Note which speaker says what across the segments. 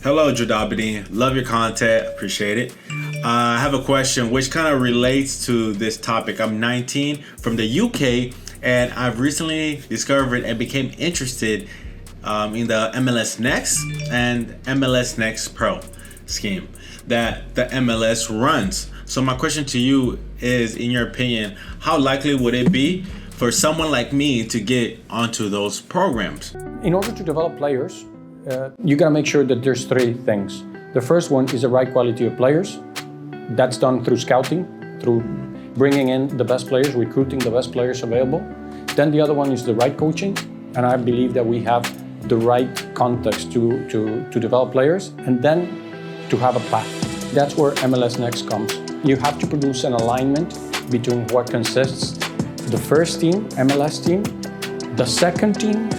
Speaker 1: Hello, Jodabeni. Love your content. Appreciate it. I have a question which kind of relates to this topic. I'm 19 from the UK, and I've recently discovered and became interested in the MLS Next and MLS Next Pro scheme that the MLS runs. So my question to you is, in your opinion, how likely would it be for someone like me to get onto those programs?
Speaker 2: In order to develop players, you gotta make sure that there's three things. The first one is the right quality of players. That's done through scouting, through bringing in the best players, recruiting the best players available. Then the other one is the right coaching, and I believe that we have the right context to develop players, and then to have a path. That's where MLS Next comes. You have to produce an alignment between what consists the first team, MLS team, the second team,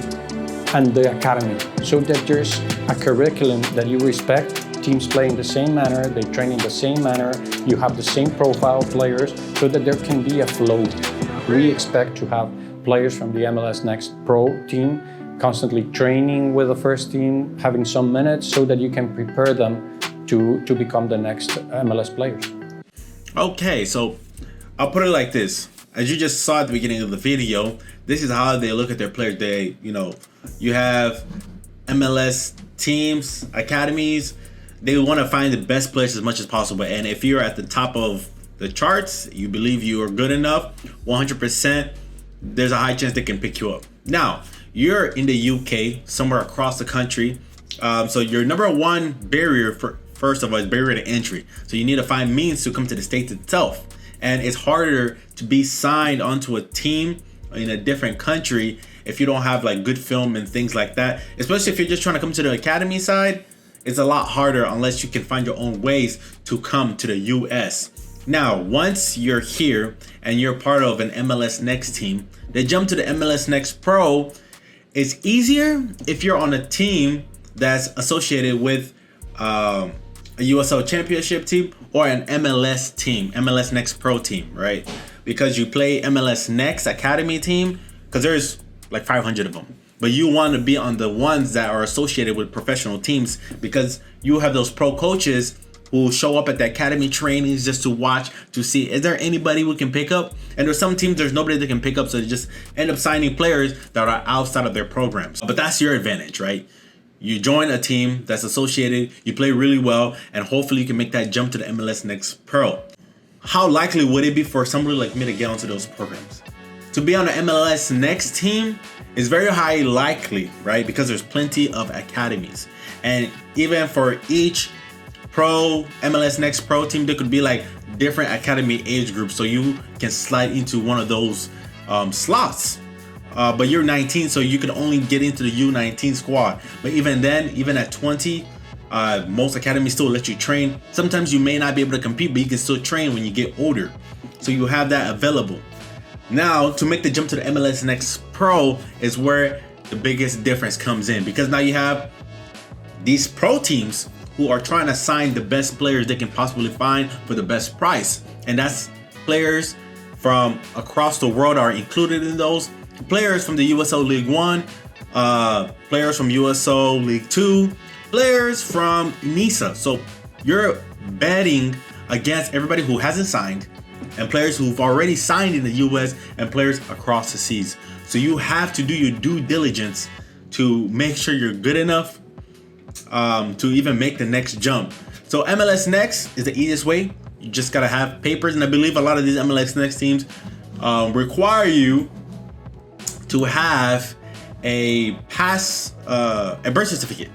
Speaker 2: and the academy, so that there's a curriculum that you respect. Teams play in the same manner, they train in the same manner, you have the same profile players, so that there can be a flow. We expect to have players from the MLS Next Pro team constantly training with the first team, having some minutes, so that you can prepare them to become the next MLS players.
Speaker 1: Okay, so I'll put it like this. As you just saw at the beginning of the video, this is how they look at their players. You have MLS teams, academies. They want to find the best players as much as possible. And if you're at the top of the charts, you believe you are good enough, 100%, there's a high chance they can pick you up. Now, you're in the UK, somewhere across the country. So your number one barrier, first of all, is barrier to entry. So you need to find means to come to the States itself. And it's harder to be signed onto a team in a different country if you don't have like good film and things like that. Especially if you're just trying to come to the academy side, it's a lot harder unless you can find your own ways to come to the US. Now, once you're here and you're part of an MLS Next team, they jump to the MLS Next Pro. It's easier if you're on a team that's associated with a USL Championship team or an MLS team, MLS Next Pro team, right? Because you play MLS Next Academy team, because there's like 500 of them. But you want to be on the ones that are associated with professional teams, because you have those pro coaches who show up at the academy trainings just to watch, to see, is there anybody we can pick up? And there's some teams, there's nobody they can pick up, so they just end up signing players that are outside of their programs. But that's your advantage, right? You join a team that's associated, you play really well, and hopefully you can make that jump to the MLS Next Pro. How likely would it be for somebody like me to get onto those programs? To be on the MLS Next team is very highly likely, right? Because there's plenty of academies. And even for each pro MLS Next Pro team, there could be like different academy age groups, so you can slide into one of those slots. But you're 19, so you can only get into the U19 squad. But even then, even at 20, most academies still let you train. Sometimes you may not be able to compete, but you can still train when you get older. So you have that available. Now, to make the jump to the MLS Next Pro is where the biggest difference comes in, because now you have these pro teams who are trying to sign the best players they can possibly find for the best price. And that's players from across the world are included in those. Players from the USO League 1, players from USO League 2, players from NISA. So you're betting against everybody who hasn't signed, and players who've already signed in the US, and players across the seas. So you have to do your due diligence to make sure you're good enough to even make the next jump. So MLS Next is the easiest way. You just gotta have papers, and I believe a lot of these MLS Next teams require you to have a birth certificate.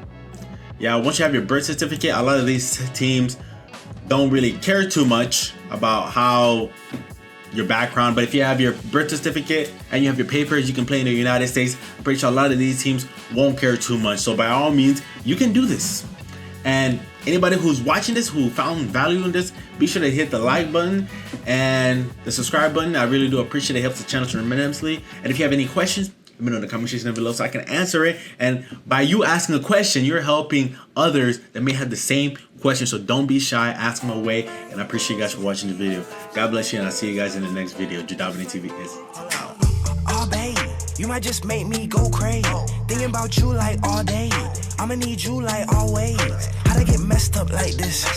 Speaker 1: Yeah, once you have your birth certificate, a lot of these teams don't really care too much about how your background, but if you have your birth certificate and you have your papers, you can play in the United States. I'm pretty sure a lot of these teams won't care too much. So by all means, you can do this. And anybody who's watching this, who found value in this, be sure to hit the like button and the subscribe button. I really do appreciate it. It helps the channel tremendously. And if you have any questions, let me know in the comment section below so I can answer it. And by you asking a question, you're helping others that may have the same question. So don't be shy, ask them away. And I appreciate you guys for watching the video. God bless you, and I'll see you guys in the next video. Jodabenitv is out.
Speaker 3: Oh, babe, you might just make me go crazy. Thinking about you like all day. I'ma need you like always. up like this.